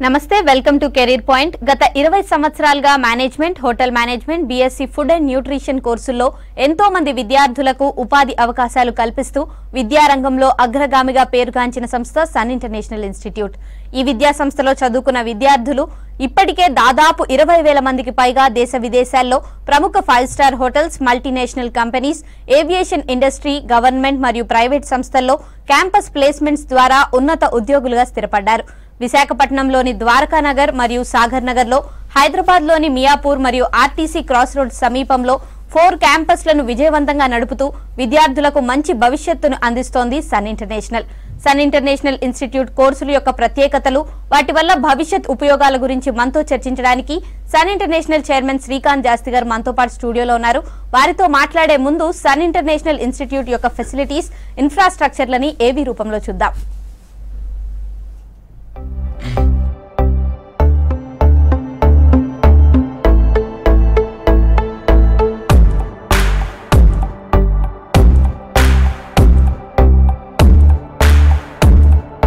నమస్తే welcome to career point. గత 20 సంవత్సరాలుగా management, hotel management, BSc food and nutrition కోర్సుల్లో ఎంతో మంది విద్యార్థులకు ఉపాధి అవకాశాలు కల్పిస్తూ విద్యారంగంలో అగ్రగామిగా పేరుగాంచిన సంస్థ సన్ ఇంటర్నేషనల్ ఇన్స్టిట్యూట్. ఈ విద్యా సంస్థలో చదువుకున్న విద్యార్థులు ఇప్పటికే దాదాపు 20,000 మందికి పైగా దేశ విదేశాల్లో ప్రముఖ 5 star hotels, multinational companies, aviation industry, government మరియు ప్రైవేట్ సంస్థల్లో క్యాంపస్ ప్లేస్మెంట్స్ ద్వారా ఉన్నత ఉద్యోగులుగా స్థిరపడ్డారు. విశాఖపట్నంలోని ద్వారకానగర్ మరియు సాగర్ నగర్లో, హైదరాబాద్లోని మియాపూర్ మరియు ఆర్టీసీ క్రాస్ రోడ్ సమీపంలో 4 క్యాంపస్లను విజయవంతంగా నడుపుతూ విద్యార్థులకు మంచి భవిష్యత్తును అందిస్తోంది Sun International. Sun International Institute కోర్సుల యొక్క ప్రత్యేకతలు, వాటి వల్ల భవిష్యత్ ఉపయోగాల గురించి మనతో చర్చించడానికి సన్ ఇంటర్నేషనల్ చైర్మన్ శ్రీకాంత్ జాస్తి గారు మనతో పాటు స్టూడియోలో ఉన్నారు. వారితో మాట్లాడే ముందు సన్ ఇంటర్నేషనల్ ఇన్స్టిట్యూట్ యొక్క ఫెసిలిటీస్, ఇన్ఫ్రాస్ట్రక్చర్లని ఏవి రూపంలో చూద్దాం.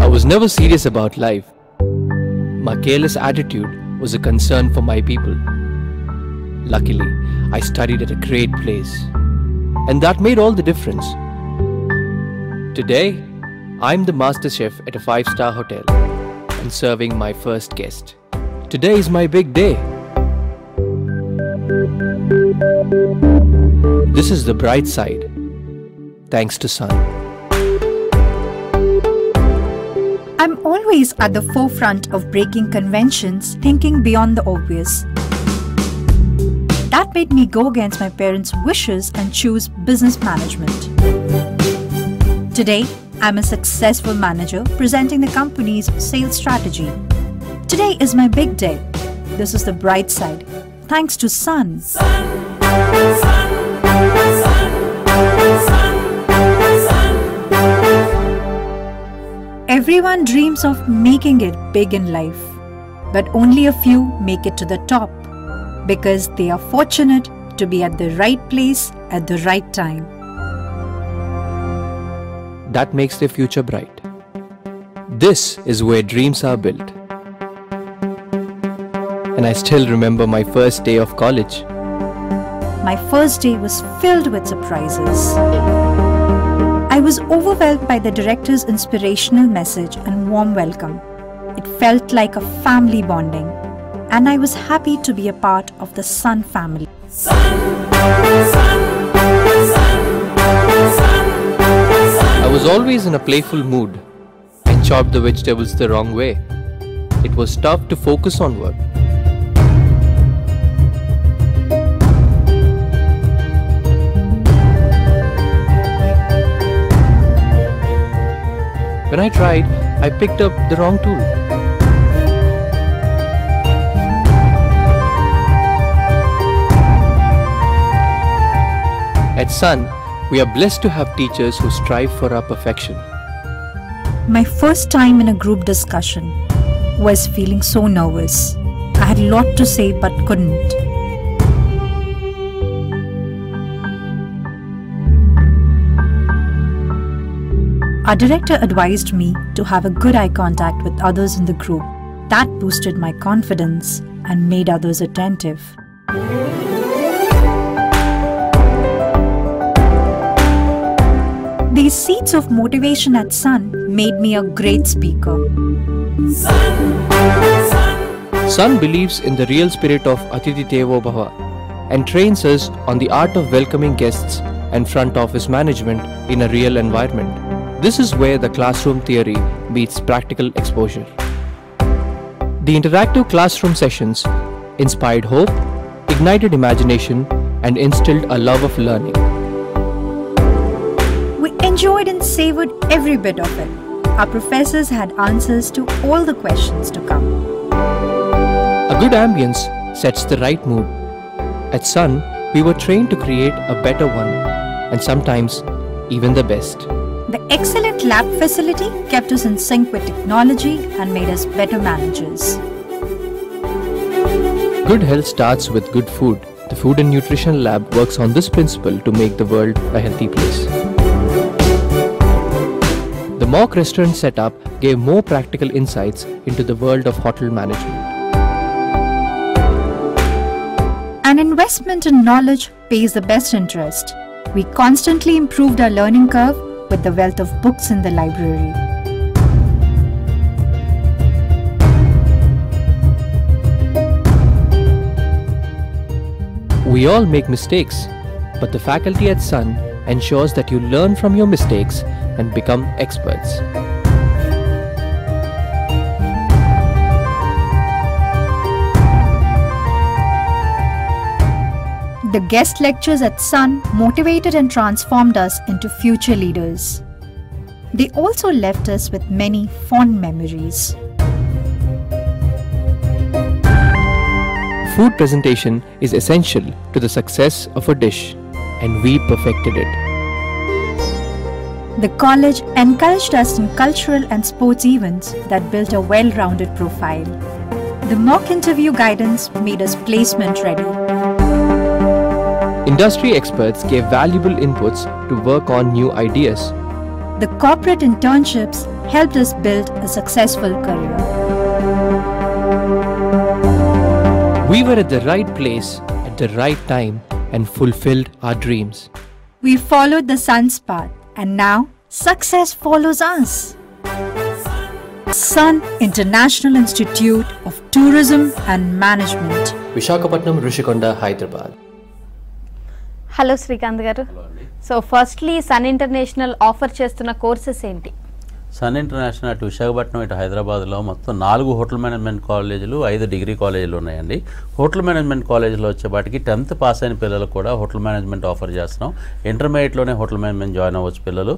I was never serious about life. My careless attitude was a concern for my people. Luckily, I studied at a great place, and that made all the difference. Today, I'm the master chef at a 5-star hotel and serving my first guest. Today is my big day. This is the bright side, thanks to Sun. I'm always at the forefront of breaking conventions, thinking beyond the obvious. That made me go against my parents' wishes and choose business management. Today, I'm a successful manager presenting the company's sales strategy. Today is my big day. This is the bright side, thanks to Sun. Everyone dreams of making it big in life, but only a few make it to the top because they are fortunate to be at the right place at the right time. That makes their future bright. This is where dreams are built. And I still remember my first day of college. My first day was filled with surprises. I was overwhelmed by the director's inspirational message and warm welcome. It felt like a family bonding, and I was happy to be a part of the Sun family. I was always in a playful mood and chopped the vegetables the wrong way. It was tough to focus on work. When I tried, I picked up the wrong tool. At Sun, we are blessed to have teachers who strive for our perfection. My first time in a group discussion was feeling so nervous. I had a lot to say but couldn't. Our director advised me to have a good eye contact with others in the group. That boosted my confidence and made others attentive. These seeds of motivation at Sun made me a great speaker. Sun believes in the real spirit of Atithi Devo Bhava and trains us on the art of welcoming guests and front office management in a real environment. This is where the classroom theory meets practical exposure. The interactive classroom sessions inspired hope, ignited imagination, and instilled a love of learning. We enjoyed and savored every bit of it. Our professors had answers to all the questions to come. A good ambience sets the right mood. At Sun, we were trained to create a better one, and sometimes even the best. The excellent lab facility kept us in sync with technology and made us better managers. Good health starts with good food. The Food and Nutrition Lab works on this principle to make the world a healthy place. The mock restaurant setup gave more practical insights into the world of hotel management. An investment in knowledge pays the best interest. We constantly improved our learning curve with the wealth of books in the library. We all make mistakes, but the faculty at Sun ensures that you learn from your mistakes and become experts. The guest lectures at Sun motivated and transformed us into future leaders. They also left us with many fond memories. Food presentation is essential to the success of a dish, and we perfected it. The college encouraged us in cultural and sports events that built a well-rounded profile. The mock interview guidance made us placement ready. Industry experts gave valuable inputs to work on new ideas. The corporate internships helped us build a successful career. We were at the right place at the right time and fulfilled our dreams. We followed the Sun's path, and now success follows us. Sun International Institute of Tourism and Management. Visakhapatnam, Rishikonda, Hyderabad. Hello Srikanth గారు. So firstly Sun International offer చేస్తున్న courses ఏంటి? Sun International అటు విశాఖపట్నం ఇటు హైదరాబాద్లో మొత్తం 4 hotel management కాలేజీలు 5 degree కాలేజీలు ఉన్నాయండి. హోటల్ మేనేజ్మెంట్ కాలేజీలో వచ్చేపాటికి 10th పాస్ అయిన పిల్లలు కూడా హోటల్ మేనేజ్మెంట్ ఆఫర్ చేస్తున్నాం. ఇంటర్మీడియట్లోనే హోటల్ మేనేజ్మెంట్ జాయిన్ అవ్వచ్చు పిల్లలు.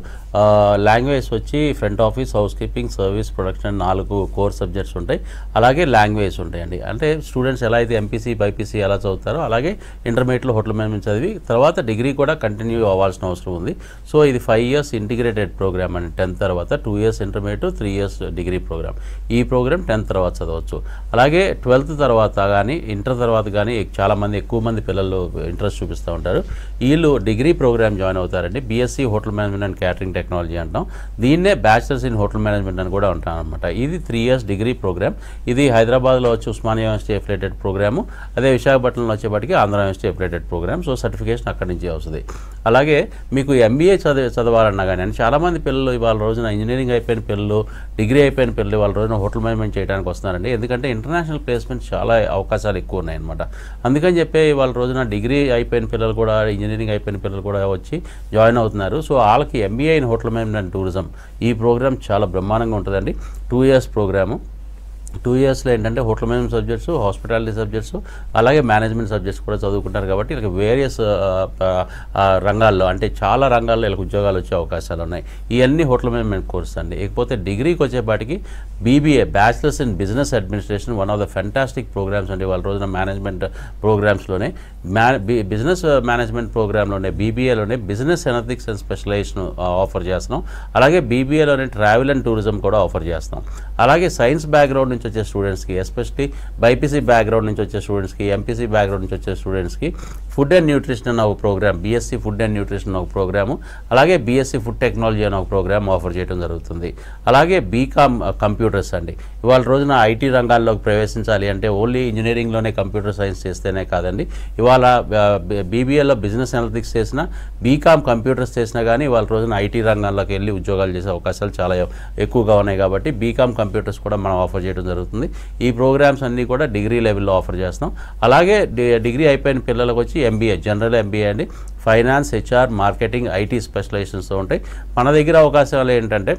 లాంగ్వేజ్ వచ్చి front office, house keeping, service, production 4 core subjects ఉంటాయి. అలాగే లాంగ్వేజ్ ఉంటాయండి. అంటే స్టూడెంట్స్ ఎలా అయితే ఎంపీసీ, బైపీసీ ఎలా చదువుతారో అలాగే ఇంటర్మీడియట్లో హోటల్ మేనేజ్మెంట్ చదివి తర్వాత డిగ్రీ కూడా కంటిన్యూ అవ్వాల్సిన అవసరం ఉంది. సో ఇది 5 years ఇంటిగ్రేటెడ్ ప్రోగ్రామ్ అండి. 10th తర్వాత 2 years intermediate, 3 years degree programme. ఈ ప్రోగ్రామ్ 10th తర్వాత చదవచ్చు. అలాగే 12th తర్వాత కానీ ఇంటర్ తర్వాత కానీ చాలామంది ఎక్కువ మంది పిల్లలు ఇంట్రెస్ట్ చూపిస్తూ ఉంటారు. వీళ్ళు డిగ్రీ ప్రోగ్రామ్ జాయిన్ అవుతారండి. BSc hotel management and catering technology అంటాం. దీన్నే బ్యాచిలర్స్ ఇన్ హోటల్ మేనేజ్మెంట్ అని కూడా ఉంటాం అనమాట. ఇది 3 years డిగ్రీ ప్రోగ్రామ్. ఇది హైదరాబాద్లో వచ్చి ఉస్మానియా యూనివర్సిటీ అఫిలియేటెడ్ ప్రోగ్రాము. అదే విశాఖపట్నంలో వచ్చేప్పటికి Andhra university affiliated programme. So certification అక్కడి నుంచి వస్తుంది. అలాగే మీకు ఎంబీఏ చదవాలన్నా కానీ అని చాలామంది పిల్లలు ఇవాళ రోజున ఇంజనీరింగ్ అయిపోయిన పిల్లలు, డిగ్రీ అయిపోయిన పిల్లలు వాళ్ళ రోజున హోటల్ మేనేజ్మెంట్ చేయడానికి వస్తున్నారండి. ఎందుకంటే ఇంటర్నేషనల్ ప్లేస్మెంట్ చాలా అవకాశాలు ఎక్కువ ఉన్నాయన్నమాట. అందుకని చెప్పి వాళ్ళ రోజున డిగ్రీ అయిపోయిన పిల్లలు కూడా, ఇంజనీరింగ్ అయిపోయిన పిల్లలు కూడా వచ్చి జాయిన్ అవుతున్నారు. సో వాళ్ళకి MBA in hotel management and tourism ఈ ప్రోగ్రామ్ చాలా బ్రహ్మాండంగా ఉంటుందండి. 2 years ప్రోగ్రాము. 2 yearsలో ఏంటంటే hotel management subjects, hospitality subjects, అలాగే మేనేజ్మెంట్ సబ్జెక్ట్స్ కూడా చదువుకుంటారు. కాబట్టి వీళ్ళకి వేరియస్ రంగాల్లో అంటే చాలా రంగాల్లో వీళ్ళకి ఉద్యోగాలు వచ్చే అవకాశాలు ఉన్నాయి. ఇవన్నీ హోటల్ మేనేజ్మెంట్ కోర్స్ అండి. ఇకపోతే డిగ్రీకి వచ్చేపాటికి B B A, bachelors in business administration, one of the fantastic programmes అండి. వాళ్ళ రోజున మేనేజ్మెంట్ ప్రోగ్రామ్స్లోనే బిజినెస్ మేనేజ్మెంట్ ప్రోగ్రాంలోనే బీబీఏలోనే business analytics and specialisation offer చేస్తున్నాం. అలాగే బీబీఏలోనే ట్రావెల్ అండ్ టూరిజం కూడా ఆఫర్ చేస్తాం. అలాగే సైన్స్ బ్యాక్గ్రౌండ్ నుంచి వచ్చే స్టూడెంట్స్కి, ఎస్పెషలీ బైపీసీ బ్యాక్గ్రౌండ్ నుంచి వచ్చే స్టూడెంట్స్కి, ఎంపీసీ బ్యాక్గ్రౌండ్ నుంచి వచ్చే స్టూడెంట్స్కి ఫుడ్ అండ్ న్యూట్రిషన్ అనే ఒక programme, BSc food and nutrition ఒక ప్రోగ్రాము, అలాగే బీఎస్సీ ఫుడ్ టెక్నాలజీ అనే ఒక ప్రోగ్రామ్ ఆఫర్ చేయడం జరుగుతుంది. అలాగే బీకామ్ కంప్యూటర్స్ అండి. ఇవాళ రోజున ఐటీ రంగాల్లోకి ప్రవేశించాలి అంటే ఓన్లీ ఇంజనీరింగ్లోనే కంప్యూటర్ సైన్స్ చేస్తేనే కాదండి. ఇవాళ బీబీఏలో బిజినెస్ అనలిటిక్స్ చేసినా, బీకామ్ కంప్యూటర్స్ చేసినా కానీ ఇవాళ రోజున ఐటీ రంగాల్లోకి వెళ్ళి ఉద్యోగాలు చేసే అవకాశాలు చాలా ఎక్కువగా ఉన్నాయి. కాబట్టి బీకామ్ కంప్యూటర్స్ కూడా మనం ఆఫర్ చేయడం జరుగుతుంది. ఈ ప్రోగ్రామ్స్ అన్నీ కూడా డిగ్రీ లెవెల్లో ఆఫర్ చేస్తాం. అలాగే డిగ్రీ అయిపోయిన పిల్లలకు వచ్చి ఎంబీఏ, జనరల్ ఎంబీఏ అండి, ఫైనాన్స్, హెచ్ఆర్, మార్కెటింగ్, ఐటీ స్పెషలైజేషన్స్తో ఉంటాయి. మన దగ్గర అవకాశాలు ఏంటంటే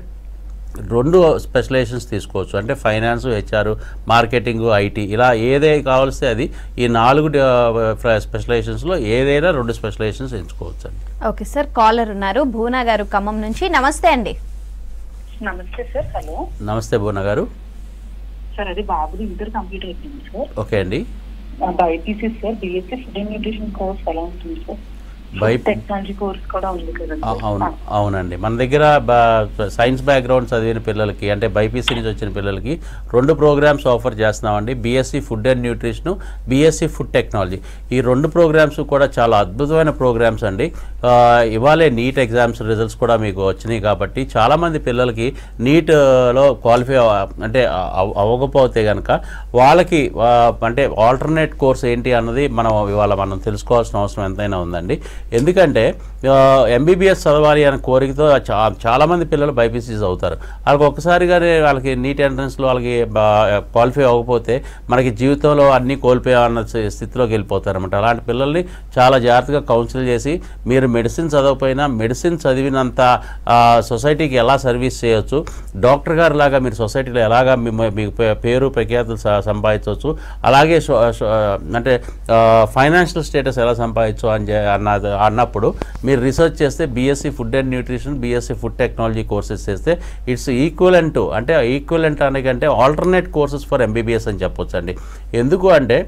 2 స్పెషలైజేషన్స్ తీసుకోవచ్చు. అంటే ఫైనాన్స్, హెచ్ఆర్, మార్కెటింగ్, ఐటీ ఇలా ఏదైనా కావాల్సి అది ఈ 4 స్పెషలైజేషన్స్లో ఏదైనా 2 స్పెషలైజేషన్స్ ఎంచుకోవచ్చు అండి. ఓకే సార్, కాలర్ ఉన్నారు భూనా గారు ఖమ్మం నుంచి. నమస్తే అండి. నమస్తే సార్. హలో. నమస్తే భూనా గారు. సార్ అది బాబుది ఇంటర్ కంప్లీట్ అయిపోయింది సార్. ఓకే అండి. BiPC sir, BSc food and nutrition course ఎలా ఉంటుంది సార్? టెక్నాలజీ కోర్స్ కూడా ఉంది కదండి. అవునండి, మన దగ్గర సైన్స్ బ్యాక్గ్రౌండ్ చదివిన పిల్లలకి అంటే బైపీసీ నుంచి వచ్చిన పిల్లలకి 2 ప్రోగ్రామ్స్ ఆఫర్ చేస్తున్నామండి. BSc food and nutrition, BSc food technology. ఈ 2 ప్రోగ్రామ్స్ కూడా చాలా అద్భుతమైన ప్రోగ్రామ్స్ అండి. ఇవాళే నీట్ ఎగ్జామ్స్ రిజల్ట్స్ కూడా మీకు వచ్చినాయి కాబట్టి చాలామంది పిల్లలకి నీట్లో క్వాలిఫై అంటే అవ్వకపోతే కనుక వాళ్ళకి అంటే ఆల్టర్నేట్ కోర్స్ ఏంటి అన్నది ఇవాళ మనం తెలుసుకోవాల్సిన అవసరం ఎంతైనా ఉందండి. ఎందుకంటే ఎంబీబీఎస్ చదవాలి అనే కోరికతో చాలామంది పిల్లలు బైపీసీస్ అవుతారు. వాళ్ళకి ఒక్కసారిగానే వాళ్ళకి నీట్ ఎంట్రన్స్లో వాళ్ళకి క్వాలిఫై అవ్వకపోతే మనకి జీవితంలో అన్నీ కోల్పోయామన్న స్థితిలోకి వెళ్ళిపోతారు అనమాట. అలాంటి పిల్లల్ని చాలా జాగ్రత్తగా కౌన్సిల్ చేసి మీరు మెడిసిన్ చదవకపోయినా మెడిసిన్ చదివినంత సొసైటీకి ఎలా సర్వీస్ చేయొచ్చు, డాక్టర్ గారు లాగా మీరు సొసైటీలో ఎలాగా మీకు పేరు ప్రఖ్యాతులు సంపాదించవచ్చు, అలాగే అంటే ఫైనాన్షియల్ స్టేటస్ ఎలా సంపాదించు అన్నప్పుడు మీరు రీసెర్చ్ చేస్తే BSc food and nutrition, BSc food technology courses చేస్తే ఇట్స్ ఈక్వలెంట్ అంటే అంటే ఆల్టర్నేట్ కోర్సెస్ ఫర్ ఎంబీబీఎస్ అని చెప్పొచ్చు అండి. ఎందుకు అంటే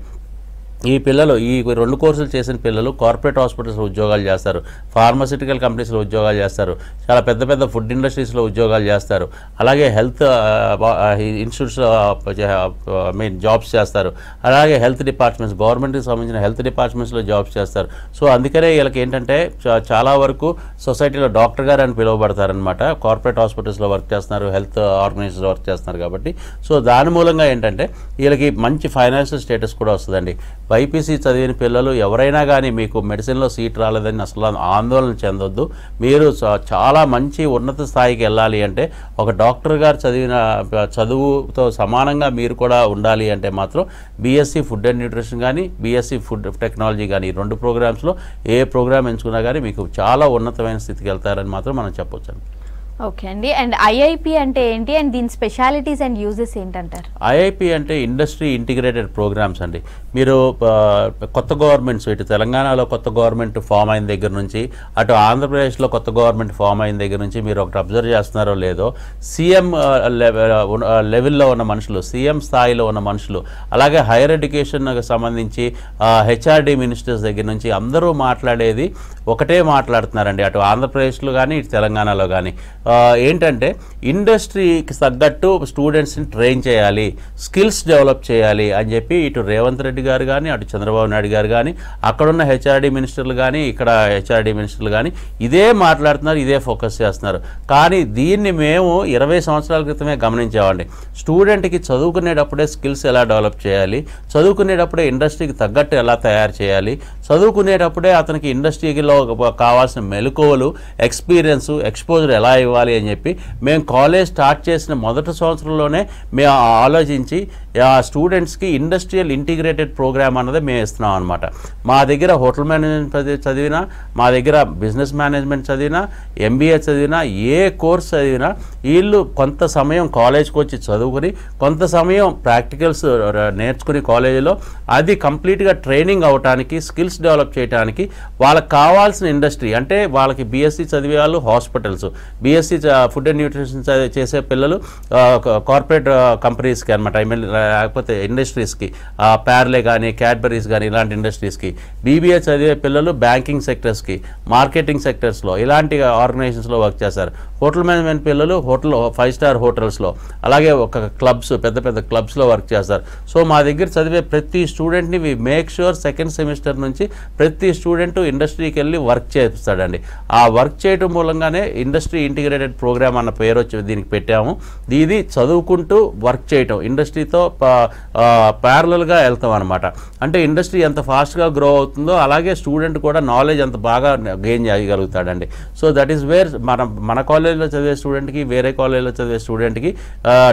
ఈ పిల్లలు ఈ 2 కోర్సులు చేసిన పిల్లలు కార్పొరేట్ హాస్పిటల్స్లో ఉద్యోగాలు చేస్తారు, ఫార్మాసిటికల్ కంపెనీస్లో ఉద్యోగాలు చేస్తారు, చాలా పెద్ద పెద్ద ఫుడ్ ఇండస్ట్రీస్లో ఉద్యోగాలు చేస్తారు, అలాగే హెల్త్ ఇన్స్టిట్యూట్స్లో జాబ్స్ చేస్తారు, అలాగే హెల్త్ డిపార్ట్మెంట్స్ గవర్నమెంట్కి సంబంధించిన హెల్త్ డిపార్ట్మెంట్స్లో జాబ్స్ చేస్తారు. సో అందుకనే వీళ్ళకి ఏంటంటే చాలా వరకు సొసైటీలో డాక్టర్ గారు అని పిలువబడతారనమాట. కార్పొరేట్ హాస్పిటల్స్లో వర్క్ చేస్తున్నారు, హెల్త్ ఆర్గనైజేషన్లో వర్క్ చేస్తున్నారు కాబట్టి. సో దాని మూలంగా ఏంటంటే వీళ్ళకి మంచి ఫైనాన్షియల్ స్టేటస్ కూడా వస్తుందండి. బైపీసీ చదివిన పిల్లలు ఎవరైనా కానీ మీకు మెడిసిన్లో సీట్ రాలేదని అసలు ఆందోళన చెందొద్దు. మీరు చాలా మంచి ఉన్నత స్థాయికి వెళ్ళాలి అంటే ఒక డాక్టర్ గారు చదివిన చదువుతో సమానంగా మీరు కూడా ఉండాలి అంటే మాత్రం బీఎస్సీ ఫుడ్ అండ్ న్యూట్రిషన్ కానీ బీఎస్సీ ఫుడ్ టెక్నాలజీ కానీ 2 ప్రోగ్రామ్స్లో ఏ ప్రోగ్రామ్ ఎంచుకున్నా కానీ మీకు చాలా ఉన్నతమైన స్థితికి వెళ్తారని మాత్రం మనం చెప్పొచ్చు. ఓకే అండి. అండ్ ఐఐపి అంటే ఏంటి అండ్ దీని స్పెషాలిటీస్ అండ్ యూజెస్ ఏంటంటారు? ఐఐపి అంటే ఇండస్ట్రీ ఇంటిగ్రేటెడ్ ప్రోగ్రామ్స్ అండి. మీరు కొత్త గవర్నమెంట్స్ ఇటు తెలంగాణలో కొత్త గవర్నమెంట్ ఫామ్ అయిన దగ్గర నుంచి అటు ఆంధ్రప్రదేశ్లో కొత్త గవర్నమెంట్ ఫామ్ అయిన దగ్గర నుంచి మీరు ఒకటి అబ్జర్వ్ చేస్తున్నారో లేదో, సీఎం లెవెల్లో ఉన్న మనుషులు, సీఎం స్థాయిలో ఉన్న మనుషులు, అలాగే హైయర్ ఎడ్యుకేషన్కి సంబంధించి హెచ్ఆర్డి మినిస్టర్స్ దగ్గర నుంచి అందరూ మాట్లాడేది ఒకటే మాట్లాడుతున్నారండి. అటు ఆంధ్రప్రదేశ్లో కానీ ఇటు తెలంగాణలో కానీ ఏంటంటే ఇండస్ట్రీకి తగ్గట్టు స్టూడెంట్స్ని ట్రైన్ చేయాలి, స్కిల్స్ డెవలప్ చేయాలి అని చెప్పి ఇటు రేవంత్ రెడ్డి గారు కానీ అటు చంద్రబాబు నాయుడు గారు కానీ అక్కడున్న హెచ్ఆర్డి మినిస్టర్లు కానీ ఇక్కడ హెచ్ఆర్డి మినిస్టర్లు కానీ ఇదే మాట్లాడుతున్నారు, ఇదే ఫోకస్ చేస్తున్నారు. కానీ దీన్ని మేము 20 సంవత్సరాల క్రితమే గమనించామండి. స్టూడెంట్కి చదువుకునేటప్పుడే స్కిల్స్ ఎలా డెవలప్ చేయాలి, చదువుకునేటప్పుడే ఇండస్ట్రీకి తగ్గట్టు ఎలా తయారు చేయాలి, చదువుకునేటప్పుడే అతనికి ఇండస్ట్రీలో కావాల్సిన మెలకువలు, ఎక్స్పీరియన్స్, ఎక్స్పోజర్ ఎలా ఇవ్వాలి అని చెప్పి మేము కాలేజ్ స్టార్ట్ చేసిన మొదటి సంవత్సరంలోనే మేము ఆలోచించి స్టూడెంట్స్కి ఇండస్ట్రియల్ ఇంటిగ్రేటెడ్ ప్రోగ్రామ్ అన్నది మేము ఇస్తున్నాం అనమాట. మా దగ్గర హోటల్ మేనేజ్మెంట్ చదివినా, మా దగ్గర బిజినెస్ మేనేజ్మెంట్ చదివినా, ఎంబీఏ చదివినా, ఏ కోర్స్ చదివినా వీళ్ళు కొంత సమయం కాలేజ్కి వచ్చి చదువుకుని కొంత సమయం ప్రాక్టికల్స్ నేర్చుకుని కాలేజీలో అది కంప్లీట్గా ట్రైనింగ్ అవడానికి, స్కిల్స్ డెవలప్ చేయడానికి వాళ్ళకి కావాల్సిన ఇండస్ట్రీ అంటే వాళ్ళకి బీఎస్సీ చదివే వాళ్ళు hospitals, BSc food and nutrition చేసే పిల్లలు కార్పొరేట్ కంపెనీస్కి అనమాట, లేకపోతే ఇండస్ట్రీస్కి ప్యార్లే కానీ క్యాడ్బరీస్ కానీ ఇలాంటి ఇండస్ట్రీస్కి, బీబీఏ చదివే పిల్లలు బ్యాంకింగ్ సెక్టర్స్కి, మార్కెటింగ్ సెక్టర్స్లో ఇలాంటి ఆర్గనైజేషన్స్లో వర్క్ చేస్తారు. హోటల్ మేనేజ్మెంట్ పిల్లలు 5 స్టార్ హోటల్స్లో, అలాగే ఒక క్లబ్స్, పెద్ద పెద్ద క్లబ్స్లో వర్క్ చేస్తారు. సో మా దగ్గర చదివే ప్రతి స్టూడెంట్ని we make sure second semester నుంచి ప్రతి స్టూడెంట్ ఇండస్ట్రీకి వెళ్ళి వర్క్ చేస్తాడండి. ఆ వర్క్ చేయడం మూలంగానే ఇండస్ట్రీ ఇంటిగ్రేటెడ్ ప్రోగ్రామ్ అన్న పేరు వచ్చి దీనికి పెట్టాము. ఇది చదువుకుంటూ వర్క్ చేయటం, ఇండస్ట్రీతో ప్యారలల్గా వెళ్తాం అనమాట. అంటే ఇండస్ట్రీ ఎంత ఫాస్ట్గా గ్రో అవుతుందో అలాగే స్టూడెంట్ కూడా నాలెడ్జ్ అంత బాగా గెయిన్ చేయగలుగుతాడండి. సో దట్ ఈస్ వేర్ మన కాలేజీలో చదివే స్టూడెంట్కి వేరే కాలేజీలో చదివే స్టూడెంట్కి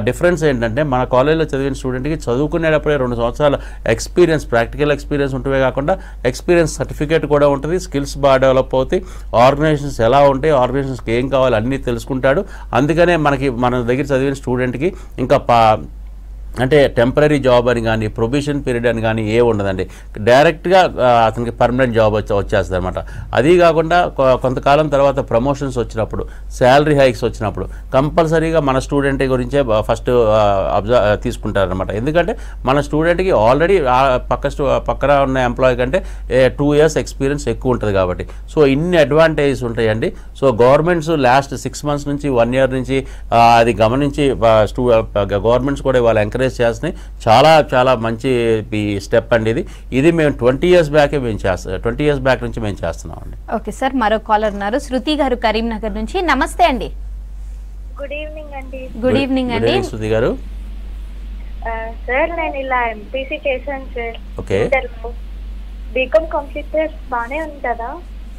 డిఫరెన్స్ ఏంటంటే మన కాలేజీలో చదివిన స్టూడెంట్కి చదువుకునేటప్పుడే 2 సంవత్సరాల ఎక్స్పీరియన్స్, ప్రాక్టికల్ ఎక్స్పీరియన్స్ ఉంటే కాకుండా ఎక్స్పీరియన్స్ సర్టిఫికేట్ కూడా ఉంటుంది, స్కిల్స్ బాగా డెవలప్ అవుతాయి, ఆర్గనైజేషన్స్ ఎలా ఉంటాయి, ఆర్గనైజేషన్స్కి ఏం కావాలి అన్నీ తెలుసుకుంటాడు. అందుకనే మన దగ్గర చదివిన స్టూడెంట్కి ఇంకా అంటే టెంపరీ జాబ్ అని కానీ ప్రొబేషన్ పీరియడ్ అని కానీ ఏ ఉండదండి. డైరెక్ట్గా అతనికి పర్మనెంట్ జాబ్ వచ్చేస్తుంది అనమాట. అది కాకుండా కొంతకాలం తర్వాత ప్రమోషన్స్ వచ్చినప్పుడు, శాలరీ హైక్స్ వచ్చినప్పుడు కంపల్సరీగా మన స్టూడెంట్ గురించే ఫస్ట్ తీసుకుంటారనమాట. ఎందుకంటే మన స్టూడెంట్కి ఆల్రెడీ పక్కన ఉన్న ఎంప్లాయీ కంటే 2 years ఎక్స్పీరియన్స్ ఎక్కువ ఉంటుంది కాబట్టి. సో ఇన్ని అడ్వాంటేజెస్ ఉంటాయండి. సో గవర్నమెంట్స్ లాస్ట్ 6 months నుంచి 1 year నుంచి అది గమనించి గవర్నమెంట్స్ కూడా వాళ్ళు ఎంకరేజ్ చేస్తున్నాయి. చాలా చాలా మంచి స్టెప్ అండి ఇది మేము 20 years బ్యాకే మేము చేస్తాం. 20 years బ్యాక్ నుంచి మేము చేస్తున్నాం అండి. ఓకే సార్, మరో కాలర్ ఉన్నారు, శృతి గారు కరీంనగర్ నుంచి. నమస్తే అండి. గుడ్ ఈవినింగ్ అండి. గుడ్ ఈవినింగ్ అండి. శృతి గారు. సార్ నేను ఇలా ఎంపీసీ చేశాను సార్. ఓకే. బీకామ్ కంప్లీట్ చేసి బాగానే ఉంటుందా?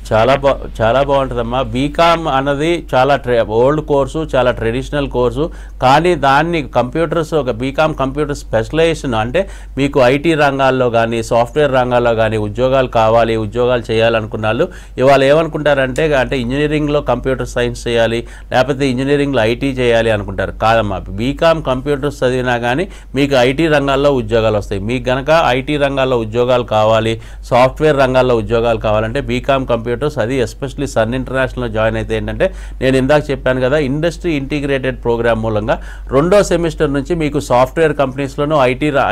చాలా బాగుంటుందమ్మా. బీకామ్ అన్నది చాలా ఓల్డ్ కోర్సు, చాలా ట్రెడిషనల్ కోర్సు. కానీ దాన్ని కంప్యూటర్స్, ఒక బీకామ్ కంప్యూటర్ స్పెషలైజేషన్ అంటే మీకు ఐటీ రంగాల్లో కానీ సాఫ్ట్వేర్ రంగాల్లో కానీ ఉద్యోగాలు కావాలి, ఉద్యోగాలు చేయాలనుకున్న వాళ్ళు ఇవాళ ఏమనుకుంటారంటే ఇంజనీరింగ్లో కంప్యూటర్ సైన్స్ చేయాలి, లేకపోతే ఇంజనీరింగ్లో ఐటీ చేయాలి అనుకుంటారు. కాదమ్మా, బీకామ్ కంప్యూటర్స్ చదివినా కానీ మీకు ఐటీ రంగాల్లో ఉద్యోగాలు వస్తాయి. మీకు కనుక ఐటీ రంగాల్లో ఉద్యోగాలు కావాలి, సాఫ్ట్వేర్ రంగాల్లో ఉద్యోగాలు కావాలంటే బీకామ్ కంప్యూటర్స్, అది ఎస్పెషల్లీ సన్ ఇంటర్నేషనల్లో జాయిన్ అయితే ఏంటంటే నేను ఇందాక చెప్పాను కదా, ఇండస్ట్రీ ఇంటిగ్రేటెడ్ ప్రోగ్రామ్ మూలంగా 2వ సెమిస్టర్ నుంచి మీకు సాఫ్ట్వేర్ కంపెనీస్లోనూ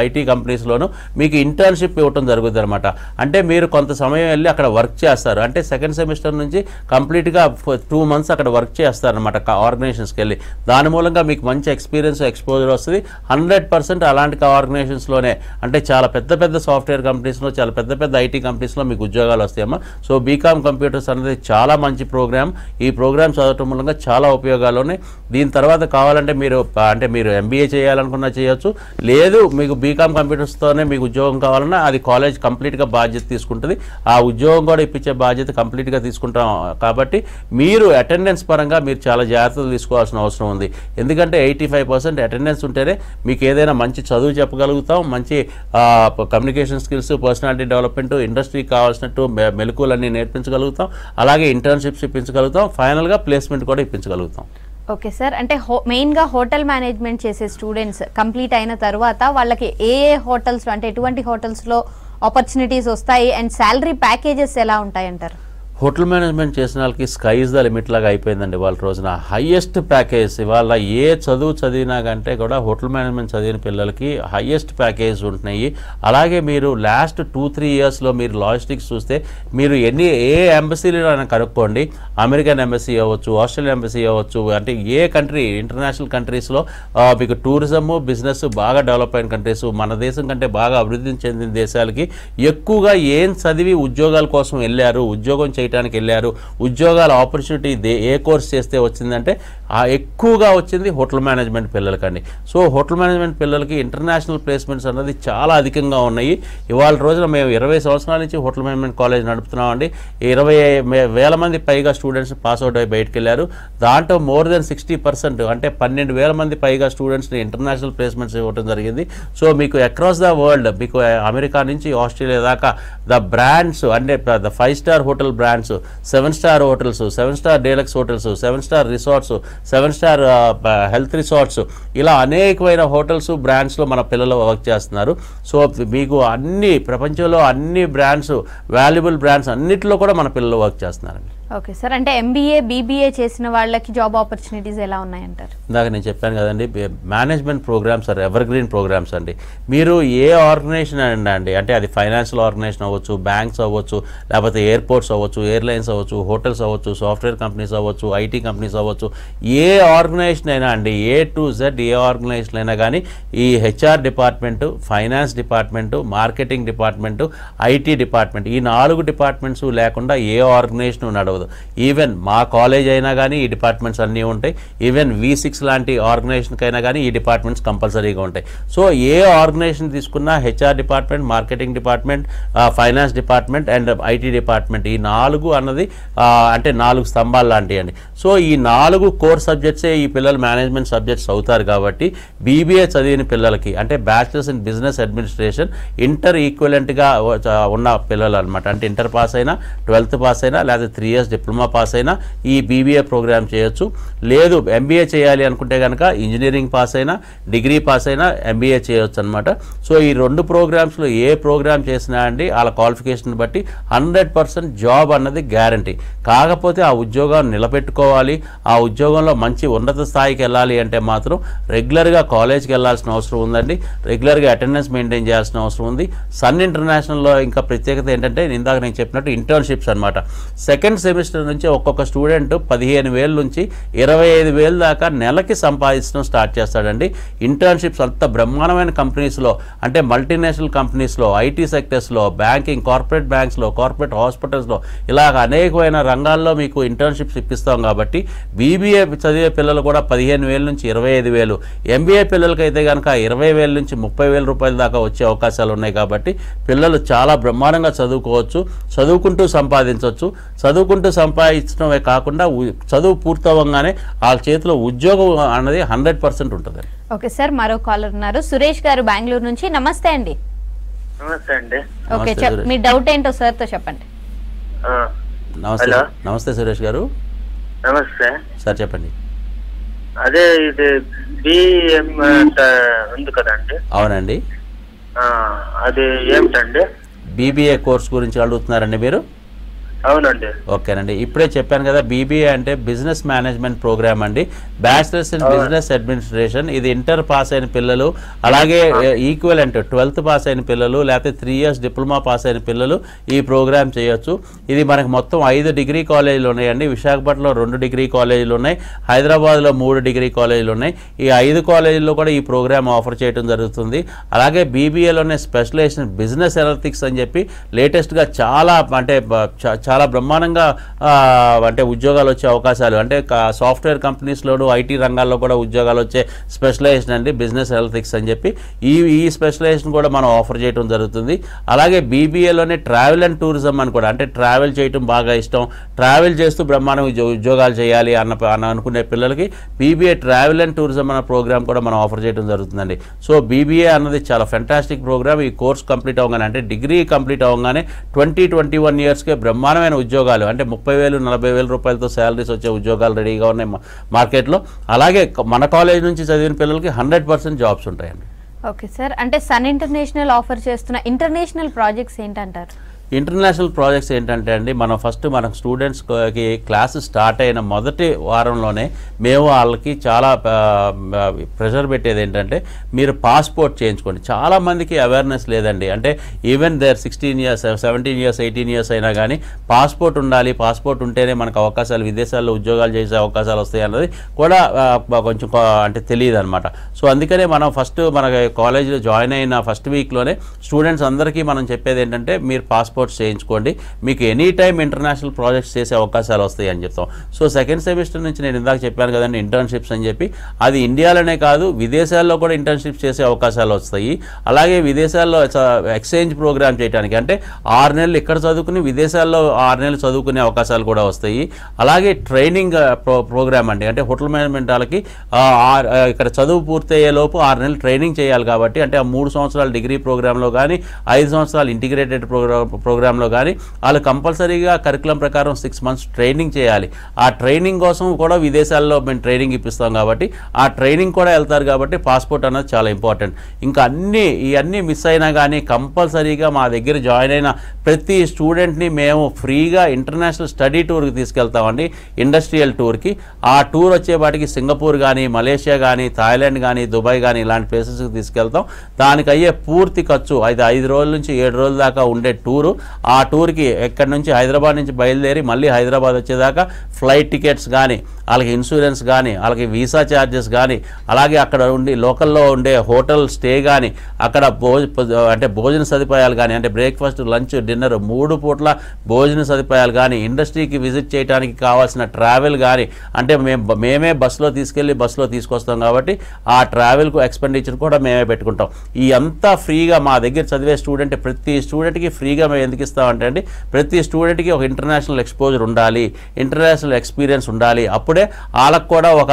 ఐటీ కంపెనీస్లోనూ మీకు ఇంటర్న్షిప్ ఇవ్వడం జరుగుతుంది అనమాట. అంటే మీరు కొంత సమయం వెళ్ళి అక్కడ వర్క్ చేస్తారు. అంటే 2nd సెమిస్టర్ నుంచి కంప్లీట్గా 2 months అక్కడ వర్క్ చేస్తారనమాట ఆర్గనైజేషన్స్కి వెళ్ళి. దాని మూలంగా మీకు మంచి ఎక్స్పీరియన్స్, ఎక్స్పోజర్ వస్తుంది. 100% అలాంటి ఆర్గనైజేషన్స్లోనే, అంటే చాలా పెద్ద సాఫ్ట్వేర్ కంపెనీస్లో, చాలా పెద్ద ఐటీ కంపెనీస్లో మీకు ఉద్యోగాలు వస్తాయమ్మా. సో బీకామ్ కంప్యూటర్స్ అనేది చాలా మంచి ప్రోగ్రామ్. ఈ ప్రోగ్రామ్ చదవటం మూలంగా చాలా ఉపయోగాలు ఉన్నాయి. దీని తర్వాత కావాలంటే మీరు ఎంబీఏ చేయాలనుకున్నా చేయొచ్చు, లేదు మీకు బీకామ్ కంప్యూటర్స్తోనే మీకు ఉద్యోగం కావాలన్నా అది కాలేజ్ కంప్లీట్గా బాధ్యత తీసుకుంటుంది. ఆ ఉద్యోగం కూడా ఇప్పించే బాధ్యత కంప్లీట్గా తీసుకుంటాం. కాబట్టి మీరు అటెండెన్స్ పరంగా మీరు చాలా జాగ్రత్తలు తీసుకోవాల్సిన అవసరం ఉంది. ఎందుకంటే 85% అటెండెన్స్ ఉంటేనే మీకు ఏదైనా మంచి చదువు చెప్పగలుగుతాం, మంచి కమ్యూనికేషన్ స్కిల్స్, పర్సనాలిటీ డెవలప్మెంట్, ఇండస్ట్రీకి కావాల్సినట్టు మెలకువలన్నీ నేర్పించగలుగుతాం, అలాగే ఇంటర్న్షిప్స్ ఇప్పించగలుగుతాం, ఫైనల్గా ప్లేస్మెంట్ కూడా ఇప్పించగలుగుతాం. ఓకే సార్, అంటే మెయిన్గా హోటల్ మేనేజ్మెంట్ చేసే స్టూడెంట్స్ కంప్లీట్ అయిన తర్వాత వాళ్ళకి ఏ హోటల్స్, అంటే ఎటువంటి హోటల్స్లో ఆపర్చునిటీస్ వస్తాయి అండ్ శాలరీ ప్యాకేజెస్ ఎలా ఉంటాయంటారు? హోటల్ మేనేజ్మెంట్ చేసిన వాళ్ళకి స్కై ఇస్ ద లిమిట్ లాగా అయిపోయిందండి. వాళ్ళ రోజున హైయెస్ట్ ప్యాకేజ్, ఇవాళ ఏ చదువు చదివినా కంటే కూడా హోటల్ మేనేజ్మెంట్ చదివిన పిల్లలకి హైయెస్ట్ ప్యాకేజ్ ఉంటున్నాయి. అలాగే మీరు లాస్ట్ 2-3 yearsలో మీరు లాజిస్టిక్స్ చూస్తే మీరు ఏ ఎంబసీలో అయినా కనుక్కోండి, అమెరికన్ ఎంబసీ అవ్వచ్చు, ఆస్ట్రేలియన్ ఎంబసీ అవ్వచ్చు, అంటే ఏ కంట్రీ, ఇంటర్నేషనల్ కంట్రీస్లో మీకు టూరిజము, బిజినెస్ బాగా డెవలప్ అయిన కంట్రీస్, మన దేశం కంటే బాగా అభివృద్ధి చెందిన దేశాలకి ఎక్కువగా ఏం చదివి ఉద్యోగాల కోసం వెళ్ళారు, ఉద్యోగం చేయడానికి వెళ్ళారు, ఉద్యోగాల ఆపర్చునిటీ ఏ కోర్స్ చేస్తే వచ్చిందంటే ఎక్కువగా వచ్చింది హోటల్ మేనేజ్మెంట్ పిల్లలకండి. సో హోటల్ మేనేజ్మెంట్ పిల్లలకి ఇంటర్నేషనల్ ప్లేస్మెంట్స్ అన్నది చాలా అధికంగా ఉన్నాయి. ఇవాళ రోజున మేము 20 సంవత్సరాల నుంచి హోటల్ మేనేజ్మెంట్ కాలేజ్ నడుపుతున్నామండి. 20,000 మంది పైగా స్టూడెంట్స్ పాస్అవుట్ అయ్యి బయటకు వెళ్ళారు. దాంట్లో మోర్ దెన్ 60%, అంటే 12,000 మంది పైగా స్టూడెంట్స్ని ఇంటర్నేషనల్ ప్లేస్మెంట్స్ ఇవ్వడం జరిగింది. సో మీకు అక్రాస్ ద వరల్డ్, మీకు అమెరికా నుంచి ఆస్ట్రేలియా దాకా ద బ్రాండ్స్, అంటే the 5-star hotel brands, 7-star hotels, 7-star deluxe hotels, 7-star resorts, 7-star health resorts, ఇలా అనేకమైన హోటల్స్, బ్రాండ్స్లో మన పిల్లలు వర్క్ చేస్తున్నారు. సో మీకు ప్రపంచంలో అన్ని బ్రాండ్స్, వాల్యుబుల్ బ్రాండ్స్ అన్నిటిలో కూడా మన పిల్లలు వర్క్ చేస్తున్నారండి. ఓకే సార్, అంటే ఎంబీఏ, బీబీఏ చేసిన వాళ్ళకి జాబ్ ఆపర్చునిటీస్ ఎలా ఉన్నాయంటారు? ఇందాక నేను చెప్పాను కదండి, management programmes are evergreen programmes అండి. మీరు ఏ ఆర్గనైజేషన్ అండి, అంటే అది ఫైనాన్షియల్ ఆర్గనైజేషన్ అవ్వచ్చు, బ్యాంక్స్ అవ్వచ్చు, లేకపోతే ఎయిర్పోర్ట్స్ అవ్వచ్చు, ఎయిర్లైన్స్ అవ్వచ్చు, హోటల్స్ అవ్వచ్చు, సాఫ్ట్వేర్ కంపెనీస్ అవ్వచ్చు, ఐటీ కంపెనీస్ అవ్వచ్చు, ఏ ఆర్గనైజేషన్ అయినా అండి, A to Z ఏ ఆర్గనైజేషన్ అయినా కానీ ఈ HR department, finance department, marketing department, IT department, ఈ 4 డిపార్ట్మెంట్స్ లేకుండా ఏ ఆర్గనైజేషన్ నడవదు. ఈవెన్ మా కాలేజ్ అయినా కానీ ఈ డిపార్ట్మెంట్స్ అన్నీ ఉంటాయి. ఈవెన్ V6 లాంటి ఆర్గనైజేషన్కి అయినా కానీ ఈ డిపార్ట్మెంట్స్ కంపల్సరీగా ఉంటాయి. సో ఏ ఆర్గనైజేషన్ తీసుకున్నా HR department, marketing department, finance department and IT department, ఈ 4 అన్నది అంటే 4 స్తంభాలు లాంటివి అండి. సో ఈ 4 కోర్ సబ్జెక్ట్సే ఈ పిల్లలు మేనేజ్మెంట్ సబ్జెక్ట్స్ అవుతారు. కాబట్టి బీబీఏ చదివిన పిల్లలకి, అంటే bachelors in business administration, inter ఈక్వలెంట్గా ఉన్న పిల్లలు అనమాట. అంటే ఇంటర్ పాస్ అయినా, 12th పాస్ అయినా, లేదా 3 years ఇయర్స్ డిప్లొమా పాస్ అయినా ఈ బీబీఏ ప్రోగ్రామ్ చేయొచ్చు. లేదు ఎంబీఏ చేయాలి అనుకుంటే కనుక ఇంజనీరింగ్ పాస్ అయినా డిగ్రీ పాస్ అయినా ఎంబీఏ చేయొచ్చు అనమాట. సో ఈ 2 ప్రోగ్రామ్స్లో ఏ ప్రోగ్రామ్ చేసినా అండి వాళ్ళ క్వాలిఫికేషన్ బట్టి 100% జాబ్ అన్నది గ్యారంటీ. కాకపోతే ఆ ఉద్యోగాన్ని నిలబెట్టుకోవాలి, ఆ ఉద్యోగంలో మంచి ఉన్నత స్థాయికి వెళ్ళాలి అంటే మాత్రం రెగ్యులర్గా కాలేజ్కి వెళ్ళాల్సిన అవసరం ఉందండి. రెగ్యులర్గా అటెండెన్స్ మెయింటైన్ చేయాల్సిన అవసరం ఉంది. సన్ ఇంటర్నేషనల్లో ఇంకా ప్రత్యేకత ఏంటంటే ఇందాక నేను చెప్పినట్టు ఇంటర్న్షిప్స్ అనమాట. సెకండ్ సెమిస్టర్ నుంచి ఒక్కొక్క స్టూడెంట్ 15,000 నుంచి 25,000 దాకా నెలకి సంపాదించడం స్టార్ట్ చేస్తాడండి. ఇంటర్న్షిప్స్ అంత బ్రహ్మాండమైన కంపెనీస్లో, అంటే మల్టీనేషనల్ కంపెనీస్లో, ఐటీ సెక్టర్స్లో, బ్యాంకింగ్, కార్పొరేట్ బ్యాంక్స్లో, కార్పొరేట్ హాస్పిటల్స్లో ఇలాగ అనేకమైన రంగాల్లో మీకు ఇంటర్న్షిప్స్ ఇప్పిస్తాం. కాబట్టి బీబీఏ చదివే పిల్లలు కూడా 15,000 నుంచి 25,000, ఎంబీఏ పిల్లలకైతే కనుక 20,000 నుంచి 30,000 రూపాయల దాకా వచ్చే అవకాశాలు ఉన్నాయి. కాబట్టి పిల్లలు చాలా బ్రహ్మాండంగా చదువుకోవచ్చు, చదువుకుంటూ సంపాదించవచ్చు. చదువుకుంటూ సంపాదించడమే కాకుండా చదువు పూర్తవగానే వాళ్ళ చేతిలో ఉద్యోగం అన్నది 100% ఉంటుంది. ఓకే సార్, మరో కాలర్ ఉన్నారు, సురేష్ గారు బెంగళూరు నుంచి. నమస్తే అండి. నమస్తే అండి. ఓకే, మీ డౌట్ ఏంటో సార్ తో చెప్పండి. నమస్తే సురేష్ గారు. నమస్తే సార్ చెప్పండి. అదే ఇది బిఎం ఉంది కదండి? అవునండి. అది ఏమిటండి? బీబీఏ కోర్స్ గురించి అడుగుతున్నారండి మీరు? అవునండి. ఓకేనండి, ఇప్పుడే చెప్పాను కదా, బీబీఏ అంటే బిజినెస్ మేనేజ్మెంట్ ప్రోగ్రామ్ అండి. Bachelors in business administration. ఇది ఇంటర్ పాస్ అయిన పిల్లలు, అలాగే ఈక్వలెంట్ 12th పాస్ అయిన పిల్లలు, లేకపోతే 3 years డిప్లొమా పాస్ అయిన పిల్లలు ఈ ప్రోగ్రామ్ చేయొచ్చు. ఇది మనకు మొత్తం 5 డిగ్రీ కాలేజీలు ఉన్నాయండి. విశాఖపట్నంలో 2 డిగ్రీ కాలేజీలు ఉన్నాయి, హైదరాబాద్లో 3 డిగ్రీ కాలేజీలు ఉన్నాయి. ఈ 5 కాలేజీల్లో కూడా ఈ ప్రోగ్రామ్ ఆఫర్ చేయడం జరుగుతుంది. అలాగే బీబీఏలోనే స్పెషలైజేషన్ బిజినెస్ అనలిటిక్స్ అని చెప్పి లేటెస్ట్గా చాలా అంటే చాలా బ్రహ్మాండంగా అంటే ఉద్యోగాలు వచ్చే అవకాశాలు, అంటే సాఫ్ట్వేర్ కంపెనీస్లోనూ ఐటీ రంగాల్లో కూడా ఉద్యోగాలు వచ్చే స్పెషలైజేషన్ అండి బిజినెస్ అనలిటిక్స్ అని చెప్పి ఈ స్పెషలైజేషన్ కూడా మనం ఆఫర్ చేయడం జరుగుతుంది. అలాగే బీబీఏలోనే ట్రావెల్ అండ్ టూరిజం అని కూడా, అంటే ట్రావెల్ చేయడం బాగా ఇష్టం, ట్రావెల్ చేస్తూ బ్రహ్మాండంగా ఉద్యోగాలు చేయాలి అనుకునే పిల్లలకి బీబీఏ ట్రావెల్ అండ్ టూరిజం అన్న ప్రోగ్రామ్ కూడా మనం ఆఫర్ చేయడం జరుగుతుందండి. సో బీబీఏ అన్నది చాలా ఫెంటాస్టిక్ ప్రోగ్రామ్. ఈ కోర్స్ కంప్లీట్ అవ్వగానే, అంటే డిగ్రీ కంప్లీట్ అవ్వగానే 20-21 yearsకే బ్రహ్మాండమైన ఉద్యోగాలు, అంటే 30,000-40,000 రూపాయలతో శాలరీస్ వచ్చే ఉద్యోగాలు రెడీగా ఉన్నాయి మార్కెట్లో. అలాగే మన కాలేజ్ నుంచి చదివిన పిల్లలకి 100% జాబ్స్ ఉంటాయండి. ఓకే సార్, అంటే సన్ ఇంటర్నేషనల్ ఆఫర్ చేస్తున్న ఇంటర్నేషనల్ ప్రాజెక్ట్స్ ఏంటంటారు? ఇంటర్నేషనల్ ప్రాజెక్ట్స్ ఏంటంటే అండి, మనం ఫస్ట్ మన స్టూడెంట్స్కి క్లాసు స్టార్ట్ అయిన మొదటి వారంలోనే మేము వాళ్ళకి చాలా ప్రెషర్ పెట్టేది ఏంటంటే మీరు పాస్పోర్ట్ చేయించుకోండి. చాలామందికి అవేర్నెస్ లేదండి. అంటే even there 16 years, 17 years, 18 years అయినా కానీ పాస్పోర్ట్ ఉండాలి, పాస్పోర్ట్ ఉంటేనే మనకు అవకాశాలు, విదేశాల్లో ఉద్యోగాలు చేసే అవకాశాలు వస్తాయి అన్నది కూడా కొంచెం అంటే తెలియదు అనమాట. సో అందుకనే మనం ఫస్ట్ మన కాలేజీలో జాయిన్ అయిన ఫస్ట్ వీక్లోనే స్టూడెంట్స్ అందరికీ మనం చెప్పేది ఏంటంటే మీరు పాస్పోర్ట్స్ చేయించుకోండి, మీకు ఎనీ టైం ఇంటర్నేషనల్ ప్రాజెక్ట్స్ చేసే అవకాశాలు వస్తాయి అని చెప్తాం. సో సెకండ్ సెమిస్టర్ నుంచి నేను ఇందాక చెప్పాను కదండి ఇంటర్న్షిప్స్ అని చెప్పి, అది ఇండియాలోనే కాదు విదేశాల్లో కూడా ఇంటర్న్షిప్స్ చేసే అవకాశాలు వస్తాయి. అలాగే విదేశాల్లో ఎక్స్చేంజ్ ప్రోగ్రామ్ చేయడానికి, అంటే 6 నెలలు ఇక్కడ చదువుకుని విదేశాల్లో 6 నెలలు చదువుకునే అవకాశాలు కూడా వస్తాయి. అలాగే ట్రైనింగ్ ప్రోగ్రామ్ అండి, అంటే హోటల్ మేనేజ్మెంట్ వాళ్ళకి ఇక్కడ చదువు పూర్తయ్యేలోపు 6 నెలలు ట్రైనింగ్ చేయాలి. కాబట్టి అంటే ఆ 3 సంవత్సరాల డిగ్రీ ప్రోగ్రాంలో కానీ 5 సంవత్సరాలు ఇంటిగ్రేటెడ్ ప్రోగ్రాంలో కానీ వాళ్ళు కంపల్సరీగా కరికులం ప్రకారం 6 months ట్రైనింగ్ చేయాలి. ఆ ట్రైనింగ్ కోసం కూడా విదేశాల్లో మేము ట్రైనింగ్ ఇప్పిస్తాం. కాబట్టి ఆ ట్రైనింగ్ కూడా వెళ్తారు. కాబట్టి పాస్పోర్ట్ అనేది చాలా ఇంపార్టెంట్. ఇంకా ఇవన్నీ మిస్ అయినా కానీ కంపల్సరీగా మా దగ్గర జాయిన్ అయిన ప్రతి స్టూడెంట్ని మేము ఫ్రీగా ఇంటర్నేషనల్ స్టడీ టూర్కి తీసుకెళ్తామండి, ఇండస్ట్రియల్ టూర్కి. ఆ టూర్ వచ్చేపాటికి సింగపూర్ కానీ, మలేషియా కానీ, థాయిలాండ్ కానీ, దుబాయ్ కానీ ఇలాంటి ప్లేసెస్కి తీసుకెళ్తాం. దానికి అయ్యే పూర్తి ఖర్చు 5 రోజుల నుంచి 7 రోజుల దాకా ఉండే టూరు. ఆ టూర్కి ఎక్కడి నుంచి హైదరాబాద్ నుంచి బయలుదేరి మళ్ళీ హైదరాబాద్ వచ్చేదాకా ఫ్లైట్ టికెట్స్ కానీ, వాళ్ళకి ఇన్సూరెన్స్ కానీ, వాళ్ళకి వీసా ఛార్జెస్ కానీ, అలాగే అక్కడ ఉండి లోకల్లో ఉండే హోటల్ స్టే కానీ, అక్కడ అంటే భోజన సదుపాయాలు కానీ, అంటే బ్రేక్ఫాస్ట్, లంచ్, డిన్నర్ 3 పూట్ల భోజన సదుపాయాలు కానీ, ఇండస్ట్రీకి విజిట్ చేయడానికి కావాల్సిన ట్రావెల్ కానీ, అంటే మేమే బస్సులో తీసుకెళ్ళి బస్సులో తీసుకొస్తాం. కాబట్టి ఆ ట్రావెల్కు ఎక్స్పెండిచర్ కూడా మేమే పెట్టుకుంటాం. ఈ అంతా ఫ్రీగా మా దగ్గర చదివే ప్రతి స్టూడెంట్కి ఫ్రీగా మేము ఎందుకు ఇస్తామంటే అండి, ప్రతి స్టూడెంట్కి ఒక ఇంటర్నేషనల్ ఎక్స్పోజర్ ఉండాలి, ఇంటర్నేషనల్ ఎక్స్పీరియన్స్ ఉండాలి. అప్పుడే వాళ్ళకు కూడా ఒక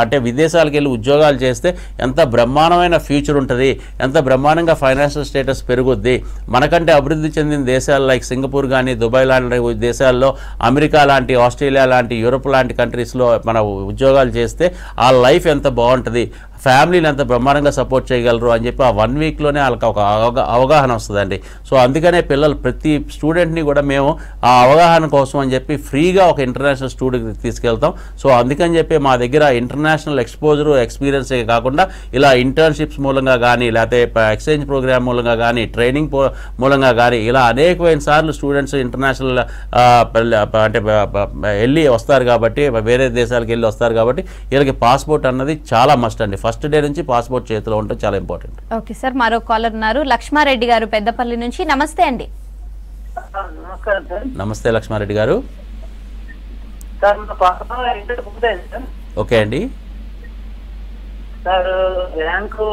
అంటే విదేశాలకు వెళ్ళి ఉద్యోగాలు చేస్తే ఎంత బ్రహ్మాండమైన ఫ్యూచర్ ఉంటుంది, ఎంత బ్రహ్మాండంగా ఫైనాన్షియల్ స్టేటస్ పెరుగుద్ది. మనకంటే అభివృద్ధి చెందిన దేశాలు లైక్ సింగపూర్ కానీ, దుబాయ్ లాంటి దేశాల్లో, అమెరికా లాంటి, ఆస్ట్రేలియా లాంటి, యూరోప్ లాంటి కంట్రీస్లో మన ఉద్యోగాలు చేస్తే ఆ లైఫ్ ఎంత బాగుంటుంది, ఫ్యామిలీని ఎంత బ్రహ్మాండంగా సపోర్ట్ చేయగలరు అని చెప్పి ఆ 1 వీక్లోనే వాళ్ళకి ఒక అవగాహన వస్తుందండి. సో అందుకనే పిల్లలు ప్రతి స్టూడెంట్ని కూడా మేము ఆ అవగాహన కోసం అని చెప్పి ఫ్రీగా ఒక ఇంటర్నేషనల్ స్టూడెంట్కి తీసుకెళ్తాం. సో అందుకని చెప్పి మా దగ్గర ఇంటర్నేషనల్ ఎక్స్పోజరు, ఎక్స్పీరియన్సే కాకుండా ఇలా ఇంటర్న్షిప్స్ మూలంగా కానీ, లేకపోతే ఎక్స్చేంజ్ ప్రోగ్రామ్ మూలంగా కానీ, ట్రైనింగ్ మూలంగా కానీ ఇలా అనేకమైన సార్లు స్టూడెంట్స్ ఇంటర్నేషనల్ అంటే వెళ్ళి వస్తారు కాబట్టి, వేరే దేశాలకు వెళ్ళి వస్తారు కాబట్టి వీళ్ళకి పాస్పోర్ట్ అన్నది చాలా మస్ట్ అండి. ఫస్ట్ డే నుంచి పాస్పోర్ట్ చేతిలో ఉంటే చాలా ఇంపార్టెంట్. ఓకే సార్, మరో కాలర్ ఉన్నారు, లక్ష్మారెడ్డి గారు పెద్దపల్లి నుంచి. నమస్తే అండి. నమస్కారం సార్. నమస్తే లక్ష్మారెడ్డి గారు. సార్ మా పాప ఇంటర్ పూర్తయింది సార్. ఓకే అండి. సార్ ర్యాంకు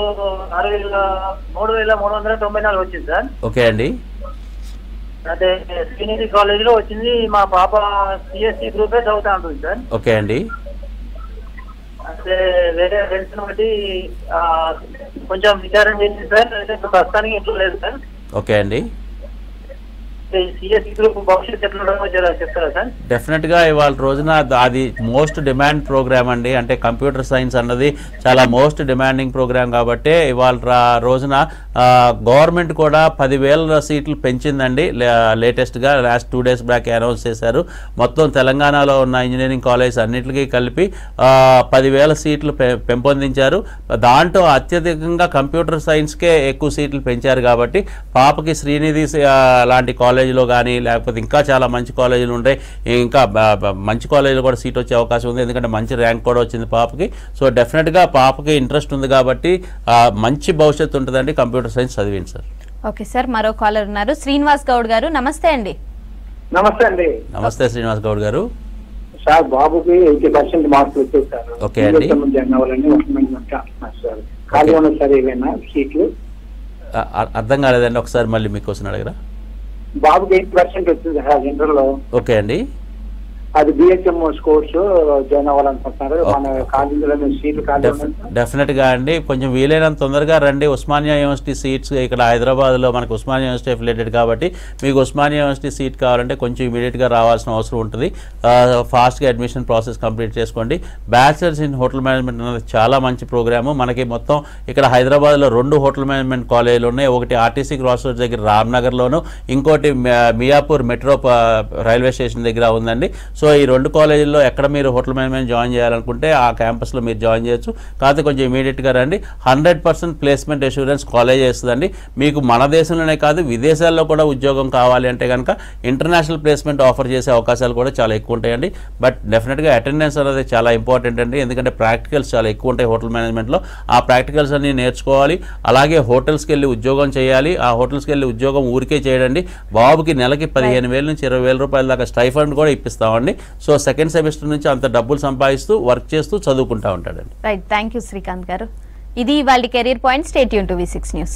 3,394 వచ్చింది సార్. ఓకే అండి. అదే శ్రీనిధి కాలేజీలో వచ్చింది. మా పాప సిఎస్సి గ్రూపే చదువుతా ఉంటుంది సార్. ఓకే అండి. అదే వేరే ఫ్రెండ్స్ బట్టి కొంచెం విచారం చేసింది సార్. అయితే ప్రస్తుతానికి ఇంట్లో లేదు సార్. ఓకే అండి. సిఎస్సి గ్రూప్ భవిష్యత్తు ఎట్లా చెప్తారా సార్? డెఫినెట్గా ఇవాళ రోజున అది మోస్ట్ డిమాండ్ ప్రోగ్రామ్ అండి. అంటే కంప్యూటర్ సైన్స్ అన్నది చాలా మోస్ట్ డిమాండింగ్ ప్రోగ్రామ్ కాబట్టి ఇవాళ రోజున గవర్నమెంట్ కూడా 10,000 సీట్లు పెంచిందండి. లేటెస్ట్గా లాస్ట్ 2 days బ్యాక్ అనౌన్స్ చేశారు. మొత్తం తెలంగాణలో ఉన్న ఇంజనీరింగ్ కాలేజ్ అన్నింటికీ కలిపి 10,000 సీట్లు పెంపొందించారు. దాంట్లో అత్యధికంగా కంప్యూటర్ సైన్స్కే ఎక్కువ సీట్లు పెంచారు కాబట్టి పాపకి శ్రీనిధి లాంటి కాలేజీలో కానీ, లేకపోతే ఇంకా చాలా మంచి కాలేజీలు ఉంటాయి, ఇంకా మంచి కాలేజీలో కూడా సీట్ వచ్చే అవకాశం ఉంది. ఎందుకంటే మంచి ర్యాంక్ కూడా వచ్చింది పాపకి. సో డెఫినెట్గా పాపకి ఇంట్రెస్ట్ ఉంది కాబట్టి మంచి భవిష్యత్తు ఉంటుందండి కంప్యూటర్ సైన్స్ చదివింది సార్. ఓకే సార్, మరో కాలర్ ఉన్నారు, శ్రీనివాస్ గౌడ్ గారు. నమస్తే అండి. నమస్తే అండి. నమస్తే శ్రీనివాస్ గౌడ్ గారు. సార్ బాబుకి 80% మార్కులు వచ్చేసారు. ఓకే అండి. ఖాళీ ఉన్న సార్ ఏమైనా సీట్లు? అర్థం కాలేదండి, ఒకసారి మళ్ళీ మీకు క్వశ్చన్ అడగరా? బాబుకి 8% వచ్చింది సార్ ఇంటర్ లో. ఓకే అండి. అది బిహెచ్ఎం కోర్స్ జాయిన్ అవ్వాలనుకుంటున్నారు. మన కాలేజీలో సీట్లు ఖాళీ డెఫినెట్గా అండి, కొంచెం వీలైనంత తొందరగా రండి. ఉస్మానియా యూనివర్సిటీ సీట్స్ ఇక్కడ హైదరాబాద్లో మనకు ఉస్మానియా యూనివర్సిటీ అఫిలియేటెడ్ కాబట్టి మీకు ఉస్మానియా యూనివర్సిటీ సీట్ కావాలంటే కొంచెం ఇమీడియట్గా రావాల్సిన అవసరం ఉంటుంది. ఫాస్ట్గా అడ్మిషన్ ప్రాసెస్ కంప్లీట్ చేసుకోండి. బ్యాచిలర్స్ ఇన్ హోటల్ మేనేజ్మెంట్ అనేది చాలా మంచి ప్రోగ్రాము. మనకి మొత్తం ఇక్కడ హైదరాబాద్లో 2 హోటల్ మేనేజ్మెంట్ కాలేజీలు ఉన్నాయి. ఒకటి ఆర్టీసీ క్రాస్ రోడ్ దగ్గర రామ్నగర్లోను, ఇంకోటి మియాపూర్ మెట్రో రైల్వే స్టేషన్ దగ్గర ఉందండి. సో ఈ 2 కాలేజీల్లో ఎక్కడ మీరు హోటల్ మేనేజ్మెంట్ జాయిన్ చేయాలనుకుంటే ఆ క్యాంపస్లో మీరు జాయిన్ చేయొచ్చు. కాకపోతే కొంచెం ఇమీడియట్గా రండి. 100% ప్లేస్మెంట్ అష్యూరెన్స్ కాలేజ్ చేస్తుందండి. మీకు మన దేశంలోనే కాదు విదేశాల్లో కూడా ఉద్యోగం కావాలి అంటే కనుక ఇంటర్నేషనల్ ప్లేస్మెంట్ ఆఫర్ చేసే అవకాశాలు కూడా చాలా ఎక్కువ ఉంటాయండి. బట్ డెఫినెట్గా అటెండెన్స్ అనేది చాలా ఇంపార్టెంట్ అండి. ఎందుకంటే ప్రాక్టికల్స్ చాలా ఎక్కువ ఉంటాయి హోటల్ మేనేజ్మెంట్లో. ఆ ప్రాక్టికల్స్ అన్ని నేర్చుకోవాలి. అలాగే హోటల్స్కి వెళ్ళి ఉద్యోగం చేయాలి. ఆ హోటల్స్కి వెళ్ళి ఉద్యోగం ఊరికే చేయడండి. బాబుకి నెలకి 15,000 నుంచి 20,000 రూపాయల దాకా స్టైఫండ్ కూడా ఇప్పిస్తామండి. సో సెకండ్ సెమిస్టర్ నుంచి అంత డబ్బులు సంపాదిస్తూ వర్క్ చేస్తూ చదువుకుంటా ఉంటాడండి. రైట్, థ్యాంక్ యూ శ్రీకాంత్ గారు. ఇది వాళ్ళ career point. Stay tune to V6 news.